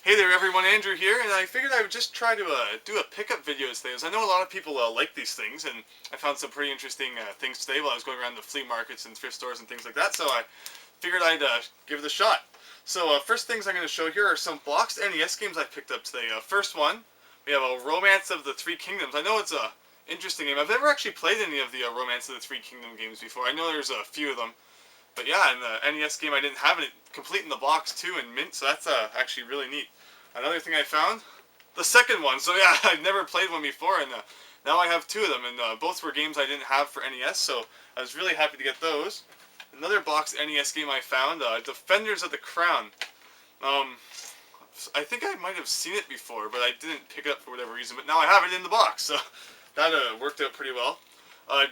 Hey there everyone, Andrew here, and I figured I would just try to do a pickup video today, as I know a lot of people like these things, and I found some pretty interesting things today while I was going around the flea markets and thrift stores and things like that, so I figured I'd give it a shot. So first things I'm going to show here are some boxed NES games I picked up today. First one, we have a Romance of the Three Kingdoms. I know it's a interesting game. I've never actually played any of the Romance of the Three Kingdom games before. I know there's a few of them. But yeah, in the NES game I didn't have it complete in the box too in mint, so that's actually really neat. Another thing I found, the second one. So yeah, I've never played one before, and now I have two of them, and both were games I didn't have for NES, so I was really happy to get those. Another boxed NES game I found, Defenders of the Crown. I think I might have seen it before, but I didn't pick it up for whatever reason, but now I have it in the box, so that worked out pretty well.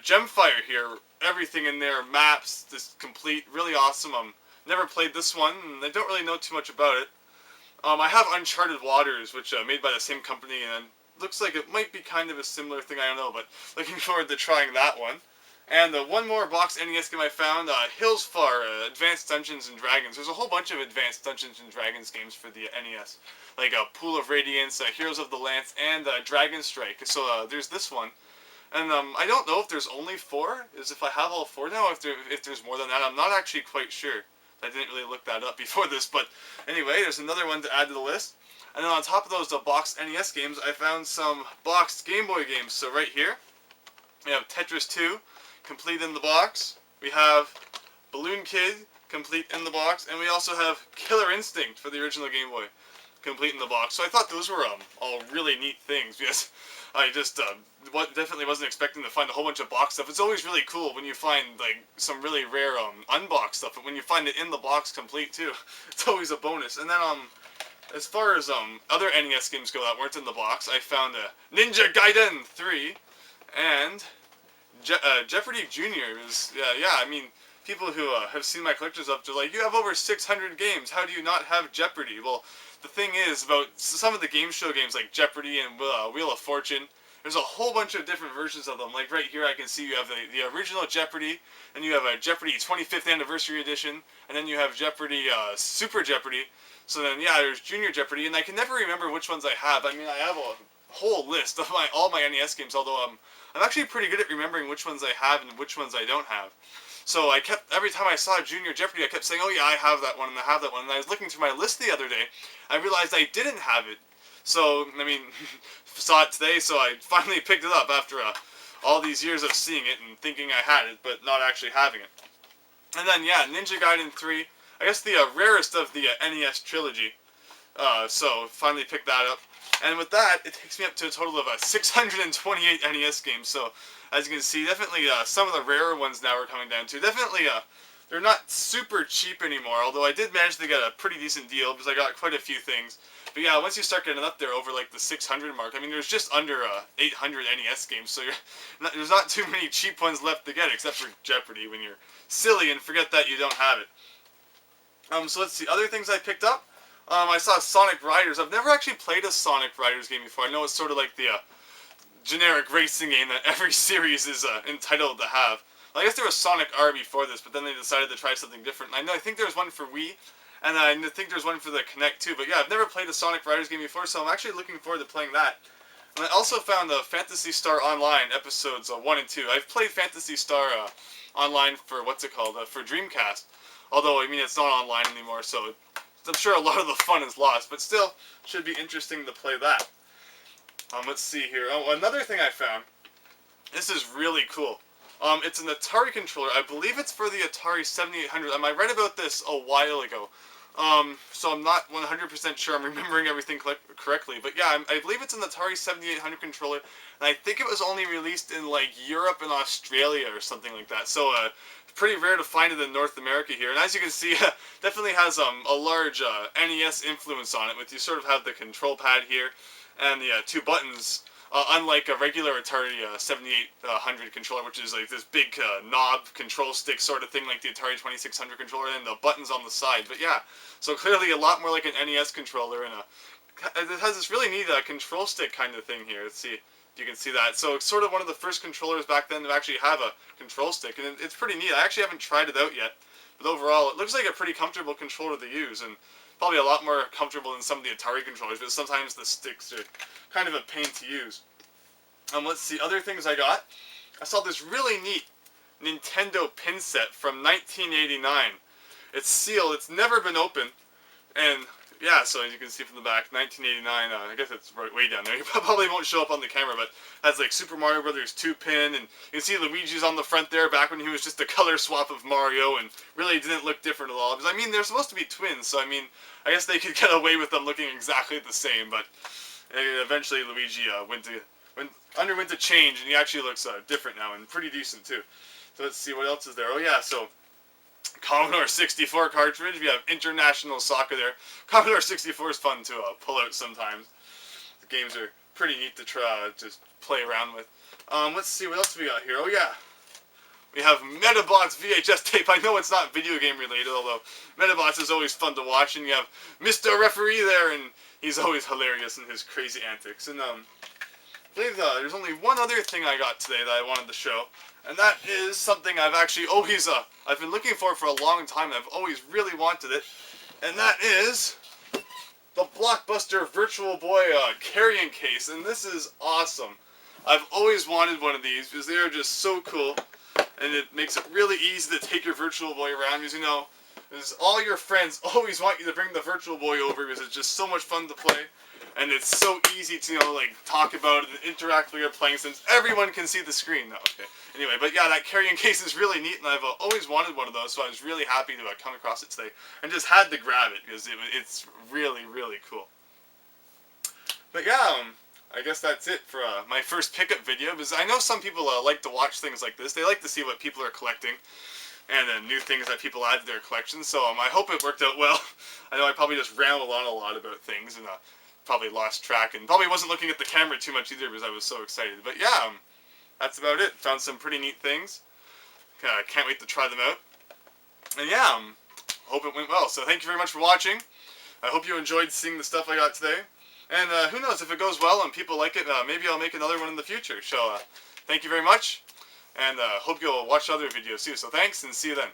Gemfire here, everything in there, maps, just complete, really awesome. Never played this one, and I don't really know too much about it. I have Uncharted Waters, which made by the same company, and looks like it might be kind of a similar thing, I don't know, but looking forward to trying that one. And one more box NES game I found, Hillsfar, Advanced Dungeons and Dragons. There's a whole bunch of Advanced Dungeons and Dragons games for the NES, like Pool of Radiance, Heroes of the Lance, and Dragon Strike. So there's this one. And I don't know if there's only four, is if I have all four now, if there's more than that. I'm not actually quite sure. I didn't really look that up before this, but anyway, there's another one to add to the list. And then on top of those boxed NES games, I found some boxed Game Boy games. So right here, we have Tetris 2, complete in the box. We have Balloon Kid, complete in the box. And we also have Killer Instinct for the original Game Boy, complete in the box. So I thought those were all really neat things, because I just definitely wasn't expecting to find a whole bunch of box stuff. It's always really cool when you find like some really rare unboxed stuff, but when you find it in the box complete too, it's always a bonus. And then as far as other NES games go that weren't in the box, I found Ninja Gaiden 3 and Jeopardy Junior. I mean, people who have seen my collector's up, they're like, you have over 600 games. How do you not have Jeopardy? Well, the thing is, about some of the game show games like Jeopardy and Wheel of Fortune, there's a whole bunch of different versions of them. Like right here I can see you have the original Jeopardy, and you have a Jeopardy 25th Anniversary Edition, and then you have Jeopardy Super Jeopardy. So then, yeah, there's Junior Jeopardy, and I can never remember which ones I have. I mean, I have a whole list of all my NES games, although I'm actually pretty good at remembering which ones I have and which ones I don't have. So every time I saw Junior Jeopardy, I kept saying, oh yeah, I have that one, and I have that one. And I was looking through my list the other day, I realized I didn't have it. So, I mean, saw it today, so I finally picked it up after all these years of seeing it and thinking I had it, but not actually having it. And then, yeah, Ninja Gaiden 3, I guess the rarest of the NES trilogy. So, finally picked that up. And with that, it takes me up to a total of 628 NES games. So, as you can see, definitely some of the rarer ones now are coming down to. Definitely, they're not super cheap anymore, although I did manage to get a pretty decent deal because I got quite a few things. But yeah, once you start getting up there over like the 600 mark, I mean, there's just under 800 NES games, so there's not too many cheap ones left to get, except for Jeopardy when you're silly and forget that you don't have it. So let's see, other things I picked up. I saw Sonic Riders. I've never actually played a Sonic Riders game before. I know it's sort of like the generic racing game that every series is entitled to have. Well, I guess there was Sonic R before this, but then they decided to try something different. I think there was one for Wii, and I think there's one for the Kinect too. But yeah, I've never played a Sonic Riders game before, so I'm actually looking forward to playing that. And I also found Phantasy Star Online episodes 1 and 2. I've played Phantasy Star Online for for Dreamcast. Although I mean it's not online anymore, so I'm sure a lot of the fun is lost. But still, should be interesting to play that. Let's see here. Oh, another thing I found. This is really cool. It's an Atari controller. I believe it's for the Atari 7800. I read about this a while ago. So I'm not 100% sure I'm remembering everything correctly. But yeah, I believe it's an Atari 7800 controller. And I think it was only released in like Europe and Australia or something like that. So pretty rare to find it in North America here. And as you can see, definitely has a large NES influence on it. With you sort of have the control pad here and the two buttons. Unlike a regular Atari 7800 controller, which is like this big knob control stick sort of thing like the Atari 2600 controller, and the buttons on the side. But yeah, so clearly a lot more like an NES controller, and it has this really neat control stick kind of thing here. Let's see if you can see that. So it's sort of one of the first controllers back then to actually have a control stick, and it's pretty neat. I actually haven't tried it out yet, But overall, it looks like a pretty comfortable controller to use, and probably a lot more comfortable than some of the Atari controllers, but sometimes the sticks are kind of a pain to use. Let's see, other things I got. I saw this really neat Nintendo pin set from 1989. It's sealed, it's never been opened, and yeah, so as you can see from the back, 1989, I guess it's right way down there. It probably won't show up on the camera, but has like Super Mario Brothers 2 pin, and you can see Luigi's on the front there back when he was just a color swap of Mario, and really didn't look different at all. Because I mean, they're supposed to be twins, so I mean, I guess they could get away with them looking exactly the same, but eventually Luigi underwent a change, and he actually looks different now, and pretty decent too. So let's see, what else is there? Oh yeah, so Commodore 64 cartridge. We have International Soccer there. Commodore 64 is fun to pull out sometimes. The games are pretty neat to try just play around with. Let's see, what else we got here? Oh yeah, we have Metabots VHS tape. I know it's not video game related, although Metabots is always fun to watch. And you have Mr. Referee there, and he's always hilarious in his crazy antics. And I believe there's only one other thing I got today that I wanted to show. And that is something I've actually always, I've been looking for a long time. I've always really wanted it. And that is the Blockbuster Virtual Boy carrying case. And this is awesome. I've always wanted one of these because they are just so cool. And it makes it really easy to take your Virtual Boy around. Because, you know, all your friends always want you to bring the Virtual Boy over because it's just so much fun to play. And it's so easy to, you know, like, talk about it and interact while you're playing since everyone can see the screen. No, okay. Anyway, but yeah, that carrying case is really neat, and I've always wanted one of those, so I was really happy to come across it today. And just had to grab it, because it's really, really cool. But yeah, I guess that's it for my first pickup video, because I know some people like to watch things like this. They like to see what people are collecting, and new things that people add to their collections, so I hope it worked out well. I know I probably just rambled on a lot about things, and probably lost track, and probably wasn't looking at the camera too much either because I was so excited. But yeah, that's about it. Found some pretty neat things. Can't wait to try them out. And yeah, hope it went well. So thank you very much for watching. I hope you enjoyed seeing the stuff I got today. And who knows, if it goes well and people like it, maybe I'll make another one in the future. So thank you very much, and hope you'll watch other videos too. So thanks, and see you then.